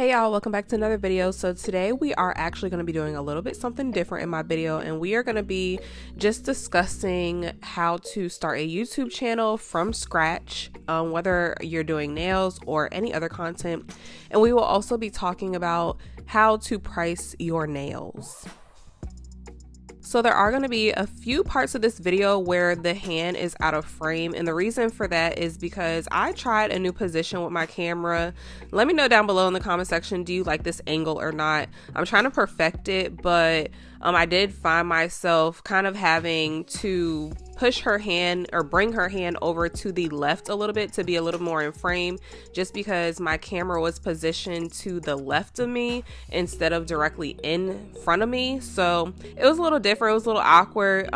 Hey y'all, welcome back to another video. So today we are actually going to be doing a little bit something different in my video, and we are going to be just discussing how to start a YouTube channel from scratch, whether you're doing nails or any other content. And we will also be talking about how to price your nails. So there are going to be a few parts of this video where the hand is out of frame, and the reason for that is because I tried a new position with my camera. Let me know down below in the comment section, do you like this angle or not? I'm trying to perfect it, but I did find myself kind of having to push her hand or bring her hand over to the left a little bit to be a little more in frame, just because my camera was positioned to the left of me instead of directly in front of me. So it was a little different, it was a little awkward.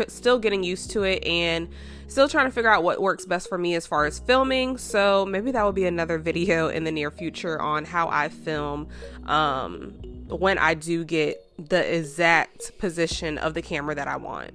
Still getting used to it and still trying to figure out what works best for me as far as filming. So maybe that will be another video in the near future on how I film when I do get the exact position of the camera that I want.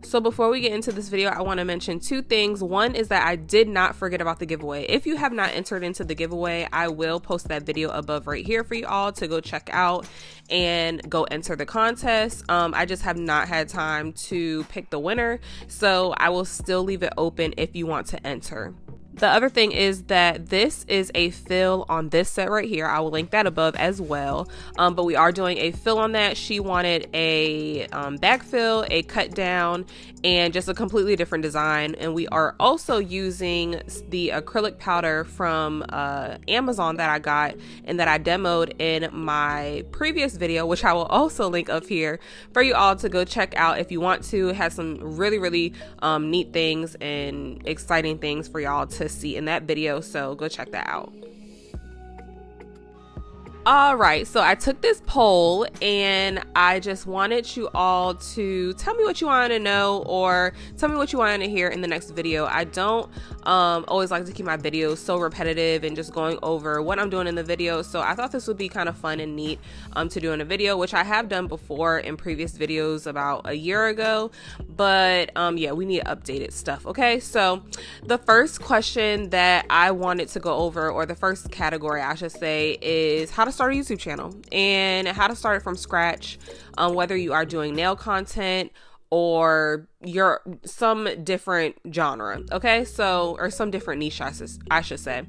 So before we get into this video, I want to mention two things. One is that I did not forget about the giveaway. If you have not entered into the giveaway, I will post that video above right here for you all to go check out and go enter the contest. I just have not had time to pick the winner, so I will still leave it open if you want to enter. The other thing is that this is a fill on this set right here. I will link that above as well. But we are doing a fill on that. She wanted a back fill, a cut down, and just a completely different design. And we are also using the acrylic powder from Amazon that I got and that I demoed in my previous video, which I will also link up here for you all to go check out if you want to. It has some really neat things and exciting things for y'all to see in that video, so go check that out. All right, so I took this poll and I just wanted you all to tell me what you wanted to know or tell me what you wanted to hear in the next video. I don't always like to keep my videos so repetitive and just going over what I'm doing in the video, so I thought this would be kind of fun and neat to do in a video, which I have done before in previous videos about a year ago, but yeah, we need updated stuff. Okay, so the first question that I wanted to go over, or the first category I should say, is how to start a YouTube channel and how to start it from scratch, whether you are doing nail content or you're some different genre. Okay, so, or some different niche, I should say.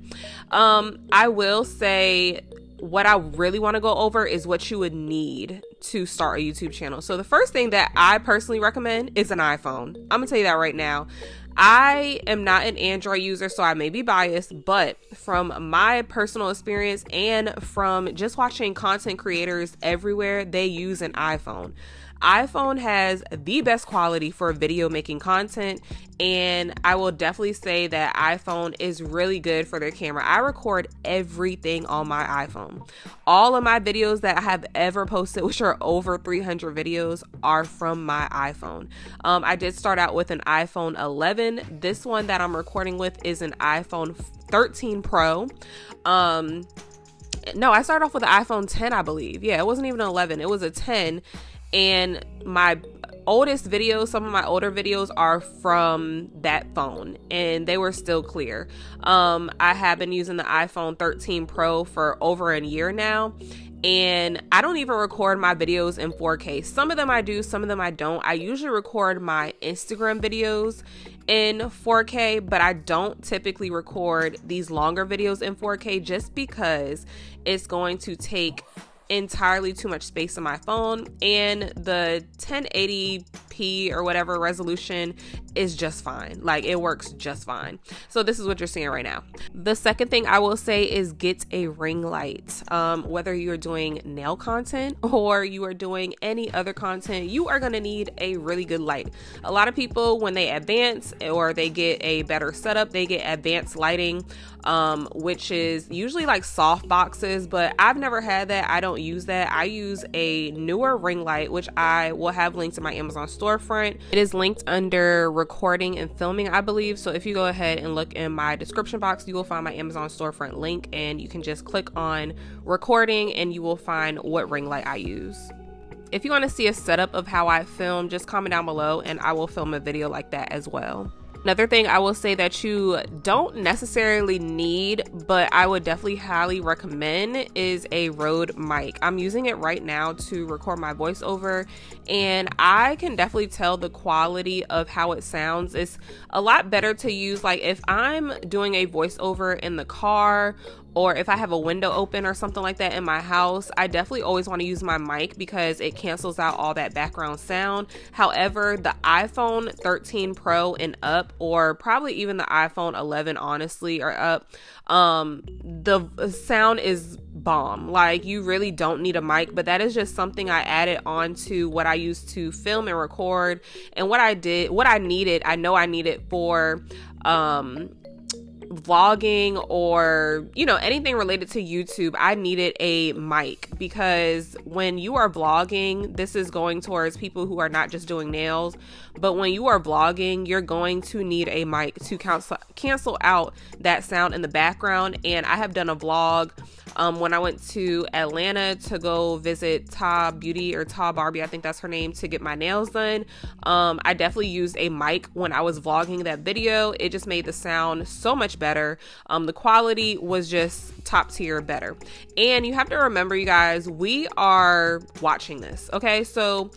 I will say what I really want to go over is what you would need to start a YouTube channel. So the first thing that I personally recommend is an iPhone. I'm gonna tell you that right now. I am not an Android user, so I may be biased, but from my personal experience and from just watching content creators everywhere, they use an iPhone. iPhone has the best quality for video making content, and I will definitely say that iPhone is really good for their camera. I record everything on my iPhone. All of my videos that I have ever posted, which are over 300 videos, are from my iPhone. I did start out with an iPhone 11. This one that I'm recording with is an iPhone 13 Pro. No, I started off with an iPhone 10, I believe. Yeah, it wasn't even an 11, it was a 10. And my oldest videos, some of my older videos are from that phone, and they were still clear. I have been using the iPhone 13 Pro for over a year now, and I don't even record my videos in 4K. Some of them I do, some of them I don't. I usually record my Instagram videos in 4K, but I don't typically record these longer videos in 4K just because it's going to take entirely too much space on my phone, and the 1080p or whatever resolution is just fine. Like, it works just fine. So this is what you're seeing right now. The second thing I will say is get a ring light. Whether you're doing nail content or you are doing any other content, you are going to need a really good light. A lot of people, when they advance or they get a better setup, they get advanced lighting, which is usually like soft boxes, but I've never had that. I don't use that. I use a newer ring light, which I will have linked in my Amazon storefront. It is linked under recording and filming, I believe. So if you go ahead and look in my description box, you will find my Amazon storefront link, and you can just click on recording and you will find what ring light I use. If you want to see a setup of how I film, just comment down below and I will film a video like that as well. Another thing I will say that you don't necessarily need, but I would definitely highly recommend, is a Rode mic. I'm using it right now to record my voiceover, and I can definitely tell the quality of how it sounds. It's a lot better to use, like if I'm doing a voiceover in the car, or if I have a window open or something like that in my house, I definitely always want to use my mic because it cancels out all that background sound. However, the iPhone 13 Pro and up, or probably even the iPhone 11 honestly or up, the sound is bomb. Like, you really don't need a mic, but that is just something I added on to what I used to film and record, and what I know I needed for vlogging, or anything related to YouTube. I needed a mic because when you are vlogging, this is going towards people who are not just doing nails, but when you are vlogging, you're going to need a mic to cancel out that sound in the background. And I have done a vlog when I went to Atlanta to go visit Ta Beauty, or Ta Barbie, I think that's her name, to get my nails done. I definitely used a mic when I was vlogging that video. It just made the sound so much better. The quality was just top tier better. And you have to remember, you guys, we are watching this, okay? So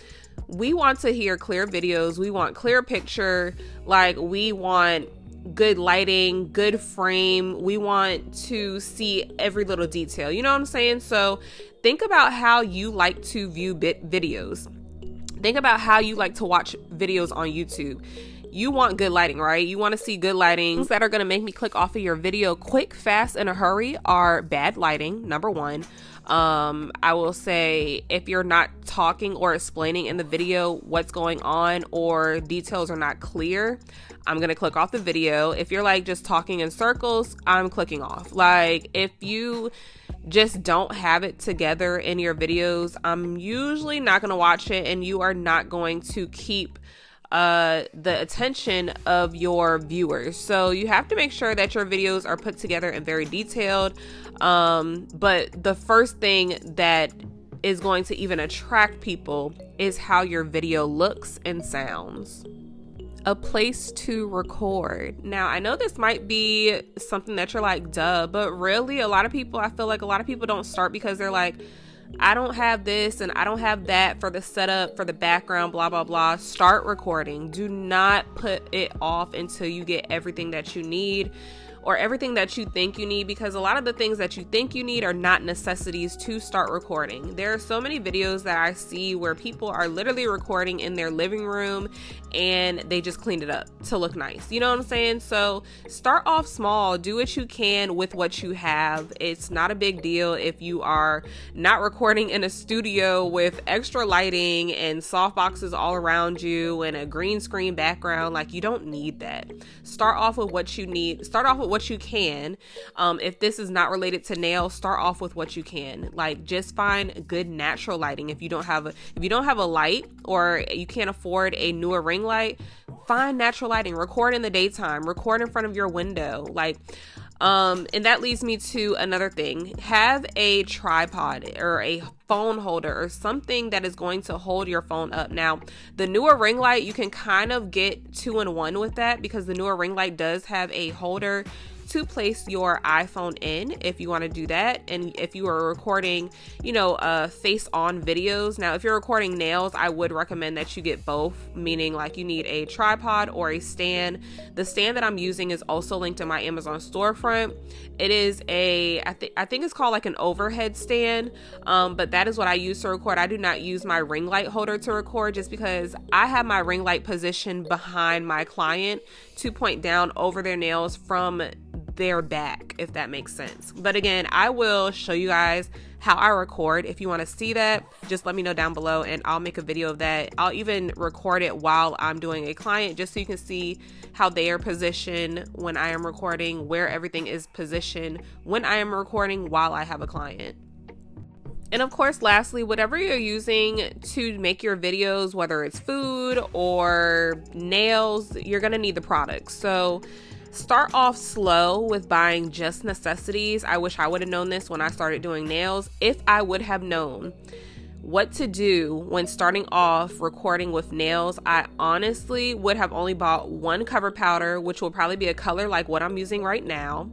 we want to hear clear videos. We want clear picture. Like, we want good lighting, good frame. We want to see every little detail. You know what I'm saying? So think about how you like to view videos. Think about how you like to watch videos on YouTube. You want good lighting, right? You want to see good lighting. Things that are going to make me click off of your video quick, fast, in a hurry are bad lighting, number one. I will say, if you're not talking or explaining in the video what's going on, or details are not clear, I'm going to click off the video. If you're like just talking in circles, I'm clicking off. Like, if you just don't have it together in your videos, I'm usually not going to watch it, and you are not going to keep the attention of your viewers. So you have to make sure that your videos are put together and very detailed. But the first thing that is going to even attract people is how your video looks and sounds. A place to record. Now, I know this might be something that you're like, duh, but really, I feel like a lot of people don't start because they're like, I don't have this and I don't have that for the setup, for the background, blah, blah, blah. Start recording. Do not put it off until you get everything that you need, or everything that you think you need, because a lot of the things that you think you need are not necessities to start recording. There are so many videos that I see where people are literally recording in their living room and they just cleaned it up to look nice. You know what I'm saying? So start off small. Do what you can with what you have. It's not a big deal if you are not recording in a studio with extra lighting and soft boxes all around you and a green screen background. Like, you don't need that. Start off with what you need. Start off with what you can. If this is not related to nails, start off with what you can. Like, just find good natural lighting. If you don't have a light, or you can't afford a newer ring light, find natural lighting. Record in the daytime. Record in front of your window. And that leads me to another thing. Have a tripod or a phone holder or something that is going to hold your phone up. Now, the newer ring light, you can kind of get 2-in-1 with that, because the newer ring light does have a holder to place your iPhone in if you want to do that. And if you are recording, face on videos. Now, if you're recording nails, I would recommend that you get both, meaning like you need a tripod or a stand. The stand that I'm using is also linked in my Amazon storefront. It is I think it's called like an overhead stand, but that is what I use to record. I do not use my ring light holder to record, just because I have my ring light positioned behind my client to point down over their nails from their back, if that makes sense. But again, I will show you guys how I record. If you want to see that, just let me know down below and I'll make a video of that. I'll even record it while I'm doing a client, just so you can see how they are positioned when I am recording, where everything is positioned when I am recording while I have a client. And of course, lastly, whatever you're using to make your videos, whether it's food or nails, you're going to need the products. So start off slow with buying just necessities. I wish I would have known this when I started doing nails. If I would have known what to do when starting off recording with nails, I honestly would have only bought one cover powder, which will probably be a color like what I'm using right now.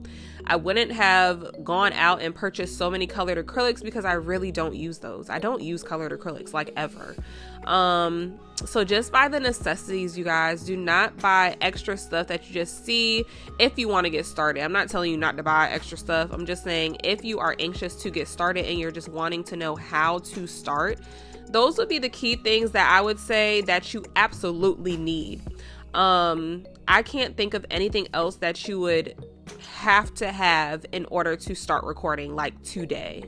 I wouldn't have gone out and purchased so many colored acrylics because I really don't use those. I don't use colored acrylics like ever. So just buy the necessities, you guys. Do not buy extra stuff that you just see if you want to get started. I'm not telling you not to buy extra stuff. I'm just saying if you are anxious to get started and you're just wanting to know how to start, those would be the key things that I would say that you absolutely need. I can't think of anything else that you would have to have in order to start recording like today.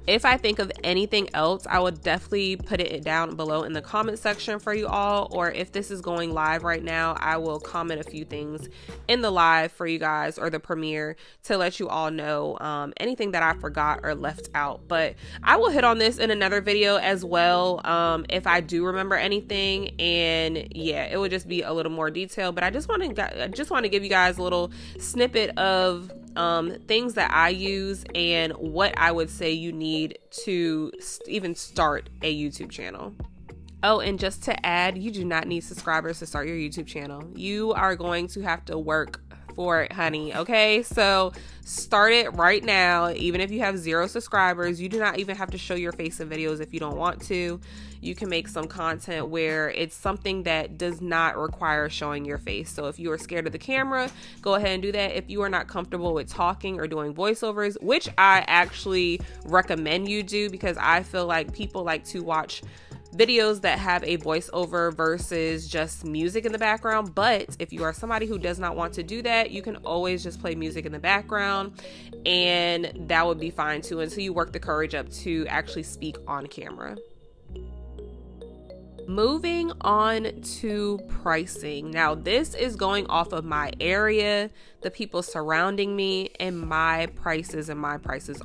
If I think of anything else, I would definitely put it down below in the comment section for you all, or if this is going live right now, I will comment a few things in the live for you guys, or the premiere, to let you all know anything that I forgot or left out. But I will hit on this in another video as well if I do remember anything, and yeah, it would just be a little more detailed. But I just want to give you guys a little snippet of things that I use and what I would say you need to even start a YouTube channel. Oh, and just to add, you do not need subscribers to start your YouTube channel. You are going to have to work for it, honey. Okay, so start it right now. Even if you have 0 subscribers, you do not even have to show your face in videos if you don't want to. You can make some content where it's something that does not require showing your face. So if you are scared of the camera, go ahead and do that. If you are not comfortable with talking or doing voiceovers, which I actually recommend you do, because I feel like people like to watch videos that have a voiceover versus just music in the background. But if you are somebody who does not want to do that, you can always just play music in the background, and that would be fine too, until you work the courage up to actually speak on camera. Moving on to pricing. Now, this is going off of my area, the people surrounding me, and my prices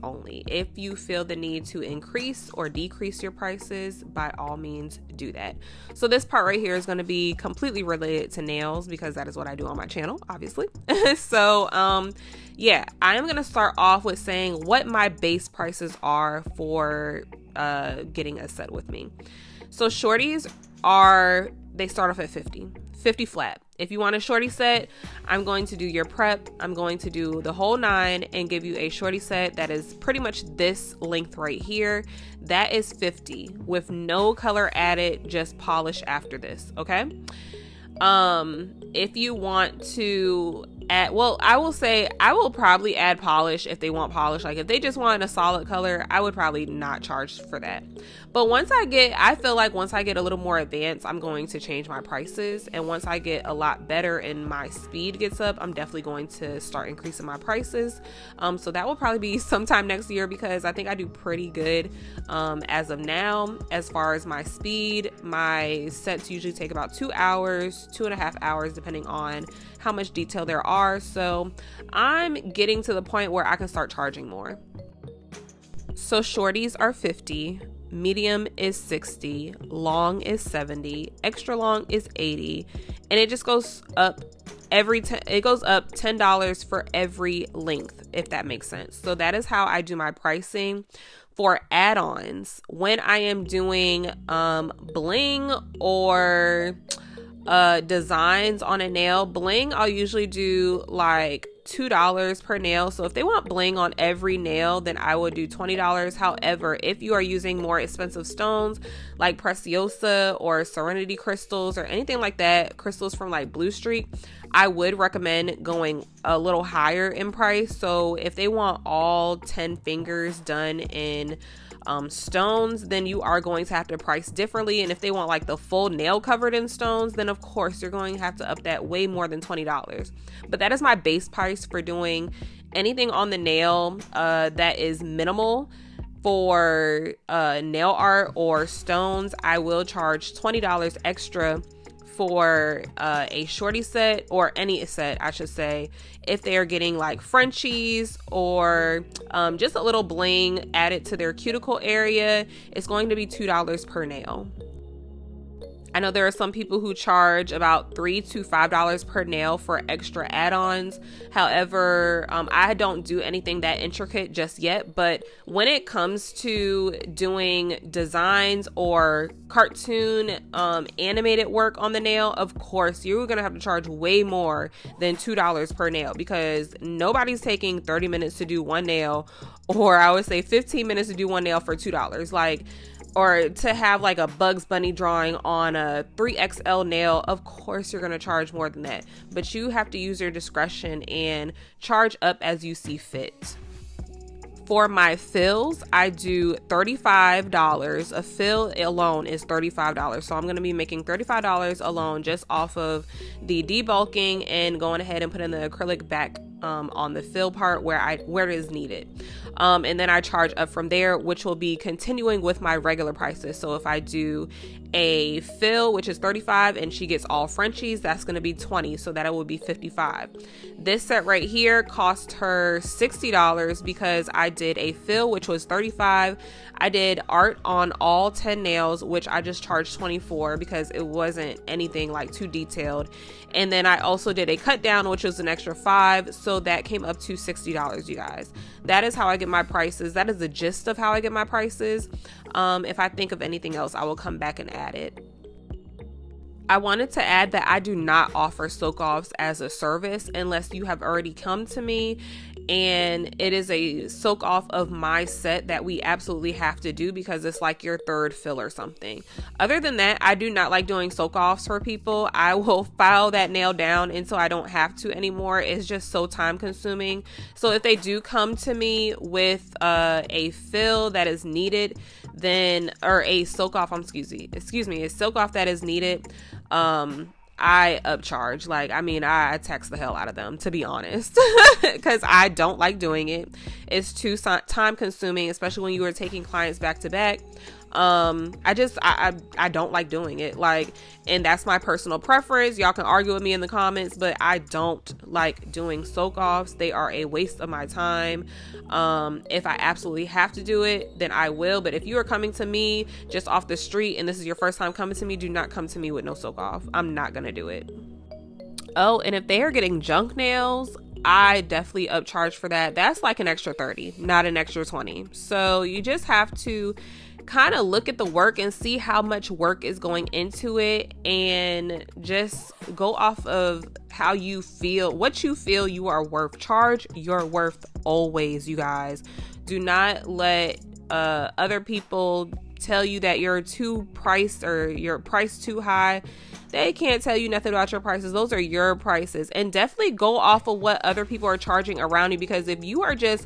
only. If you feel the need to increase or decrease your prices, by all means do that. So this part right here is going to be completely related to nails, because that is what I do on my channel, obviously. So yeah, I am going to start off with saying what my base prices are for getting a set with me. So shorties they start off at 50 flat. If you want a shorty set, I'm going to do your prep. I'm going to do the whole 9 and give you a shorty set that is pretty much this length right here. That is 50 with no color added, just polish after this. Okay. If you want to add, well, I will say I will probably add polish if they want polish. Like if they just want a solid color, I would probably not charge for that. But I feel like once I get a little more advanced, I'm going to change my prices. And once I get a lot better and my speed gets up, I'm definitely going to start increasing my prices. So that will probably be sometime next year, because I think I do pretty good as of now. As far as my speed, my sets usually take about 2 hours, 2.5 hours, depending on how much detail there are. So I'm getting to the point where I can start charging more. So shorties are 50, medium is 60, long is 70, extra long is 80, and it just goes up it goes up $10 for every length, if that makes sense. So that is how I do my pricing. For add-ons, when I am doing bling or designs on a nail, bling I'll usually do like $2 per nail. So if they want bling on every nail, then I would do $20. However, if you are using more expensive stones like Preciosa or Serenity crystals or anything like that, crystals from like Blue Streak, I would recommend going a little higher in price. So if they want all 10 fingers done in stones, then you are going to have to price differently. And if they want like the full nail covered in stones, then of course you're going to have to up that way more than $20. But that is my base price for doing anything on the nail that is minimal. For nail art or stones, I will charge $20 extra for a shorty set, or any set I should say, if they are getting like Frenchies or just a little bling added to their cuticle area. It's going to be $2 per nail. I know there are some people who charge about $3 to $5 per nail for extra add-ons. However, I don't do anything that intricate just yet, but when it comes to doing designs or cartoon animated work on the nail, of course, you're gonna have to charge way more than $2 per nail, because nobody's taking 30 minutes to do one nail, or I would say 15 minutes to do one nail for $2. Like, or to have like a Bugs Bunny drawing on a 3XL nail, of course you're going to charge more than that. But you have to use your discretion and charge up as you see fit. For my fills, I do $35. A fill alone is $35. So I'm going to be making $35 alone just off of the debulking and going ahead and putting the acrylic back on the fill part where it is needed. And then I charge up from there, which will be continuing with my regular prices. So if I do a fill, which is $35, and she gets all Frenchies, that's going to be $20, so that it will be $55. This set right here cost her $60 because I did a fill, which was $35. I did art on all 10 nails, which I just charged $24 because it wasn't anything like too detailed. And then I also did a cut down, which was an extra $5, so that came up to $60, you guys. That is how I get my prices. That is the gist of how I get my prices. If I think of anything else, I will come back and add it. I wanted to add that I do not offer soak offs as a service unless you have already come to me and it is a soak off of my set that we absolutely have to do because it's like your third fill or something. Other than that, I do not like doing soak offs for people. I will file that nail down until I don't have to anymore. It's just so time consuming. So if they do come to me with a fill that is needed, then, or a soak off, excuse me, a soak off that is needed, I upcharge. Like, I mean, I tax the hell out of them, to be honest, because I don't like doing it. It's too time consuming, especially when you are taking clients back to back. I don't like doing it, like, and that's my personal preference. Y'all can argue with me in the comments, but I don't like doing soak offs. They are a waste of my time. If I absolutely have to do it, then I will. But if you are coming to me just off the street and this is your first time coming to me, do not come to me with no soak off. I'm not gonna do it. Oh, and if they are getting junk nails, I definitely upcharge for that. That's like an extra 30, not an extra 20. So you just have to kind of look at the work and see how much work is going into it and just go off of how you feel, what you feel you are worth. Charge your worth always, you guys. Do not let other people tell you that you're too priced or you're priced too high. They can't tell you nothing about your prices. Those are your prices. And definitely go off of what other people are charging around you, because if you are just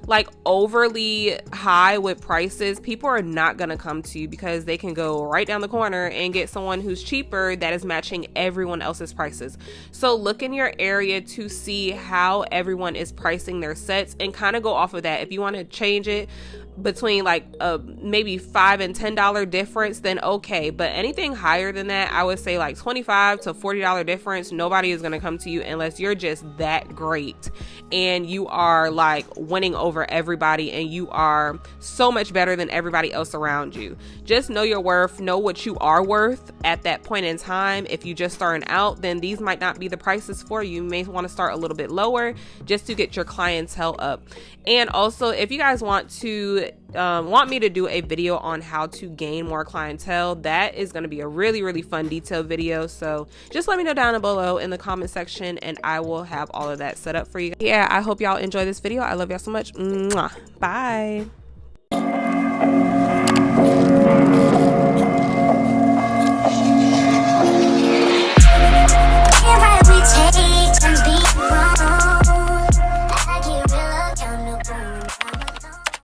like overly high with prices, people are not gonna come to you because they can go right down the corner and get someone who's cheaper that is matching everyone else's prices. So look in your area to see how everyone is pricing their sets and kind of go off of that. If you want to change it between like maybe $5 and $10 difference, then okay. But anything higher than that, I would say like $25 to $40 difference, nobody is going to come to you unless you're just that great and you are like winning over everybody and you are so much better than everybody else around you. Just know your worth, know what you are worth at that point in time. If you just starting out, then these might not be the prices for you. You may want to start a little bit lower just to get your clientele up. And also, if you guys want me to do a video on how to gain more clientele, that is going to be a really, really fun detailed video. So just let me know down below in the comment section and I will have all of that set up for you. Yeah, I hope y'all enjoy this video. I love y'all so much. Mwah. Bye.